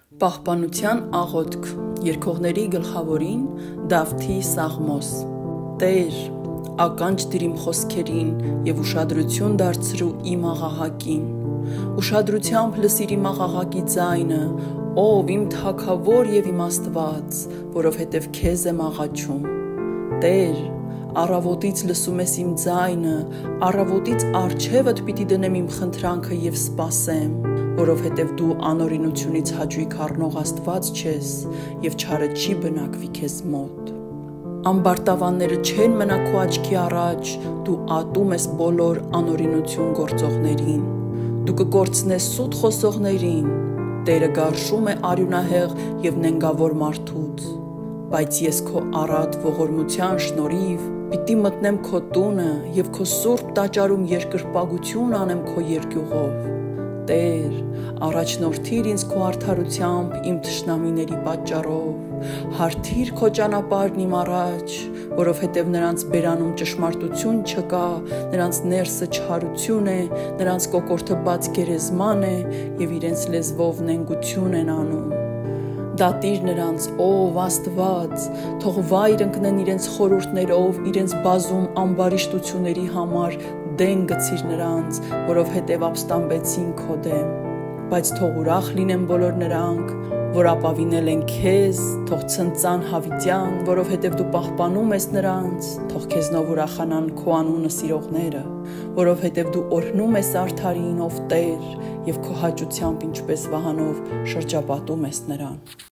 Պահպանության աղոթք երկողների գլխավորին Դավթի Սաղմոս Տեր, ականջ դիր իմ խոսքերին և ուշադրություն դարձրու իմ աղաղակին, ուշադրությամբ լսիր իմ աղաղակի ձայնը, ով իմ թագավոր և իմ Աստված, որովհետև քեզ եմ աղաչում։ Տեր, առավոտից լսում ես իմ ձայնը, առավոտից առջևդ պիտի դնեմ իմ խնդրանքը և սպասեմ, որովհետև դու անօրենությունից հաճույք առնող Աստված չես և չարը չի բնակվի քեզ մոտ։ Ամբարտավանները չեն մնա քո աչքի առաջ, դու ատում ես բոլոր անօրենություն գործողներին։ Դու կկորցնես սուտ խոսողներին, Տերը գարշում է արյունահեղ և նենգավոր մարդուց։ Բայց ես քո առատ ողորմության շնորհիվ պիտի մտնեմ քո տունը և քո սուրբ տաճարում երկրպագություն անեմ քո երկյուղով։ Տեր, առաջնորդիր ինձ քո արդարությամբ իմ թշնամիների պատճառով, հարթիր քո ճանապարհն իմ առաջ, որովհետև նրանց բերանում ճշմարտություն չկա, նրանց ներսը չարություն է, նրանց կոկորդը բաց գերեզման է և իրենց լեզվով նենգություն են անում։ Դատիր նրանց, ով Աստված, թող վայր ընկնեն իրենց խորհուրդներով, իրենց բազում ամբարիշտությունների համար դեն գցիր նրանց, որովհետև ապստամբեցին քո դեմ։ Բայց թող ուրախ լինեն բոլոր նրանք, որ ապավինել են քեզ, թող ցնծան հավիտյան, որովհետև դու պահպանում ես նրանց, թող քեզնով ուրախանան քո անունը սիրողները, որովհետև դու օրհնում ես արդարին, ով Տեր, և քո հաճությամբ ինչպես վահանով շրջապատում ես նրան։